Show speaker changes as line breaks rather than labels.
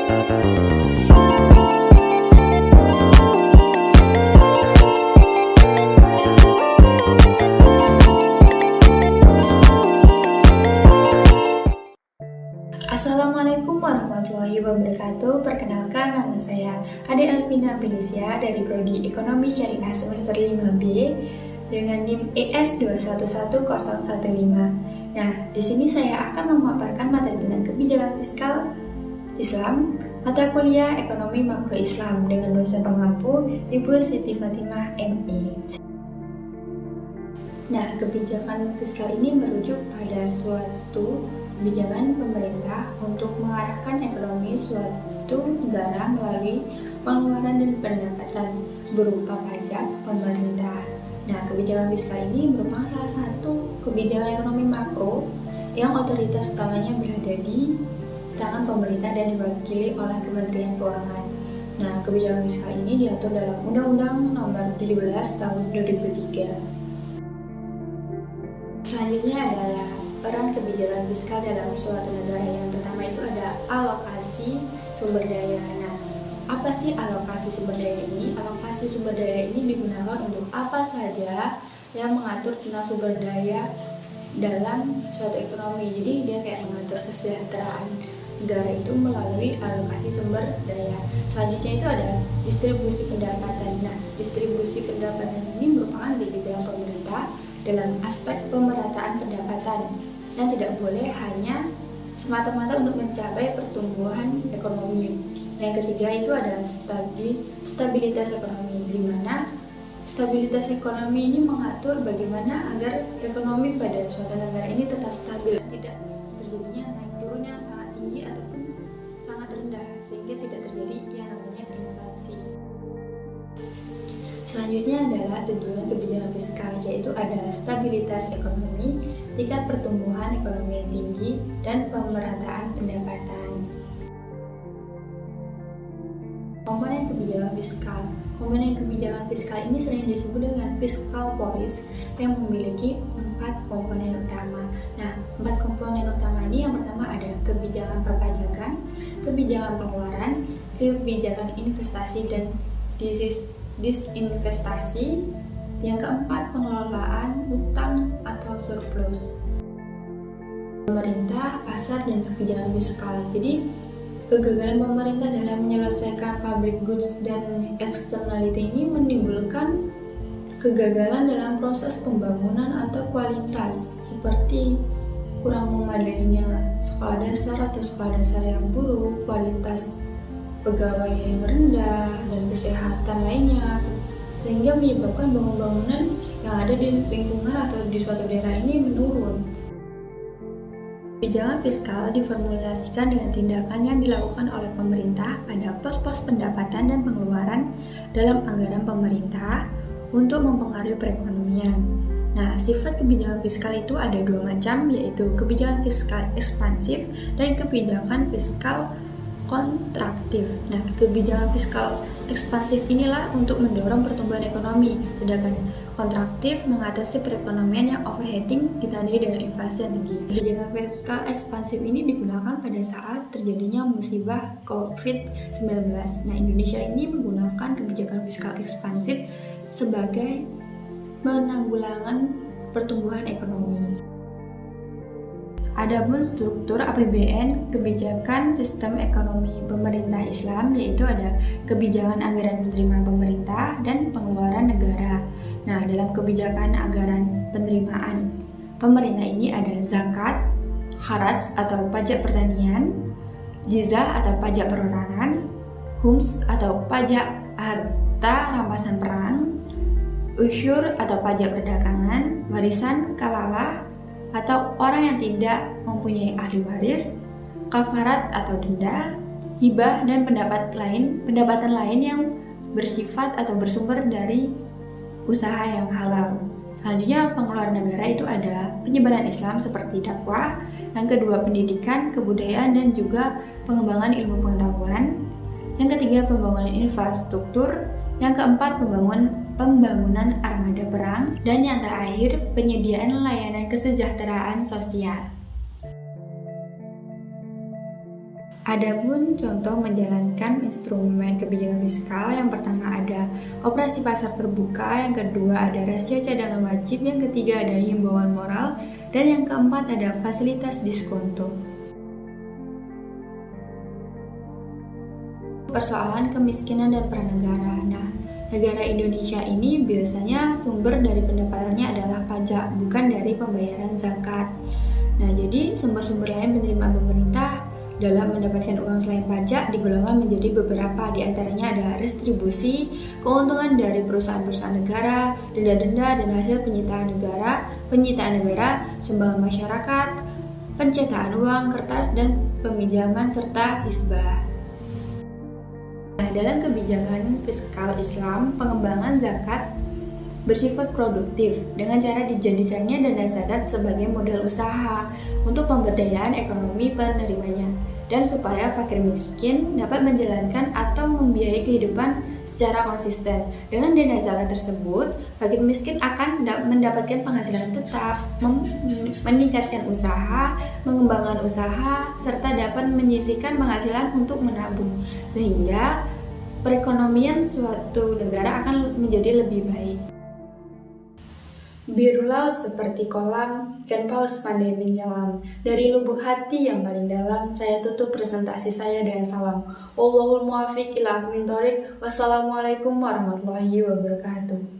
Assalamualaikum warahmatullahi wabarakatuh. Perkenalkan, nama saya Ade Alvina Felicia dari Prodi Ekonomi Syariah semester 5B dengan NIM ES211015. Nah, di sini saya akan memaparkan materi tentang kebijakan fiskal Islam, mata kuliah Ekonomi Makro Islam dengan dosen pengampu Ibu Siti Fatimah ME. Nah, kebijakan fiskal ini merujuk pada suatu kebijakan pemerintah untuk mengarahkan ekonomi suatu negara melalui pengeluaran dan pendapatan berupa pajak pemerintah. Nah, kebijakan fiskal ini merupakan salah satu kebijakan ekonomi makro yang otoritas utamanya berada di tangan pemerintah dan diwakili oleh Kementerian Keuangan. Nah, kebijakan fiskal ini diatur dalam Undang-Undang Nomor 17 Tahun 2003. Selanjutnya adalah peran kebijakan fiskal dalam suatu negara. Yang pertama itu ada alokasi sumber daya. Nah, apa sih alokasi sumber daya ini? Alokasi sumber daya ini digunakan untuk apa saja yang mengatur tentang sumber daya dalam suatu ekonomi. Jadi dia kayak mengatur kesejahteraan negara itu melalui alokasi sumber daya. Selanjutnya itu ada distribusi pendapatan. Nah, distribusi pendapatan ini merupakan kebijakan pemerintah dalam aspek pemerataan pendapatan yang tidak boleh hanya semata-mata untuk mencapai pertumbuhan ekonomi. Yang ketiga itu adalah stabilitas ekonomi, di mana stabilitas ekonomi ini mengatur bagaimana agar ekonomi pada suatu negara ini tetap stabil, tidak terjadinya naik turun yang sangat tinggi ataupun sangat rendah, sehingga tidak terjadi yang namanya inflasi. Selanjutnya adalah tujuan kebijakan fiskal, yaitu adalah stabilitas ekonomi, tingkat pertumbuhan ekonomi yang tinggi, dan pemerataan pendapatan. Komponen kebijakan fiskal. Komponen kebijakan fiskal ini sering disebut dengan fiscal policy yang memiliki 4 komponen utama. Nah, 4 komponen utama ini yang pertama ada kebijakan perpajakan, kebijakan pengeluaran, kebijakan investasi dan disinvestasi. Yang keempat, pengelolaan utang atau surplus. Pemerintah, pasar, dan kebijakan fiskal. Jadi, kegagalan pemerintah dalam menyelesaikan public goods dan externality ini menimbulkan kegagalan dalam proses pembangunan atau kualitas, seperti kurang memadainya sekolah dasar atau sekolah dasar yang buruk, kualitas pegawai yang rendah, dan kesehatan lainnya, sehingga menyebabkan bangunan yang ada di lingkungan atau di suatu daerah ini menurun. Kebijakan fiskal diformulasikan dengan tindakan yang dilakukan oleh pemerintah pada pos-pos pendapatan dan pengeluaran dalam anggaran pemerintah untuk mempengaruhi perekonomian. Nah, sifat kebijakan fiskal itu ada 2 macam, yaitu kebijakan fiskal ekspansif dan kebijakan fiskal kontraktif. Nah, kebijakan fiskal ekspansif inilah untuk mendorong pertumbuhan ekonomi, sedangkan kontraktif mengatasi perekonomian yang overheating ditandai dengan inflasi yang tinggi. Kebijakan fiskal ekspansif ini digunakan pada saat terjadinya musibah COVID-19. Nah, Indonesia ini menggunakan kebijakan fiskal ekspansif sebagai penanggulangan pertumbuhan ekonomi. Adapun struktur APBN kebijakan sistem ekonomi pemerintah Islam, yaitu ada kebijakan anggaran penerimaan pemerintah dan pengeluaran negara. Nah, dalam kebijakan anggaran penerimaan pemerintah ini ada zakat, kharaj atau pajak pertanian, jizah atau pajak perorangan, hums atau pajak harta rampasan perang, usyur atau pajak perdagangan, warisan kalalah atau orang yang tidak mempunyai ahli waris, kafarat atau denda, hibah, dan pendapatan lain yang bersifat atau bersumber dari usaha yang halal. Selanjutnya, pengeluaran negara itu ada penyebaran Islam seperti dakwah, yang kedua pendidikan, kebudayaan, dan juga pengembangan ilmu pengetahuan, yang ketiga pembangunan infrastruktur, yang keempat pembangunan armada perang, dan yang terakhir penyediaan layanan kesejahteraan sosial. Adapun contoh menjalankan instrumen kebijakan fiskal, yang pertama ada operasi pasar terbuka, yang kedua ada rasio cadangan wajib, yang ketiga ada himbauan moral, dan yang keempat ada fasilitas diskonto. Persoalan kemiskinan dan peran negara. Nah, negara Indonesia ini biasanya sumber dari pendapatannya adalah pajak, bukan dari pembayaran zakat. Nah, jadi sumber-sumber lain penerimaan pemerintah dalam mendapatkan uang selain pajak digolongkan menjadi beberapa, di antaranya ada restribusi, keuntungan dari perusahaan-perusahaan negara, denda-denda dan hasil penyitaan negara, sumbangan masyarakat, pencetakan uang kertas dan peminjaman serta hisbah. Nah, dalam kebijakan fiskal Islam, pengembangan zakat bersifat produktif dengan cara dijadikannya dana zakat sebagai modal usaha untuk pemberdayaan ekonomi penerimanya, dan supaya fakir miskin dapat menjalankan atau membiayai kehidupan secara konsisten. Dengan dana zakat tersebut, fakir miskin akan mendapatkan penghasilan tetap, meningkatkan usaha, mengembangkan usaha, serta dapat menyisihkan penghasilan untuk menabung, sehingga perekonomian suatu negara akan menjadi lebih baik. Biru laut seperti kolam, ikan paus pandai menyelam. Dari lubuk hati yang paling dalam, saya tutup presentasi saya dengan salam. Wallahul muwaffiq ila aqwamit thoriq. Wassalamualaikum warahmatullahi wabarakatuh.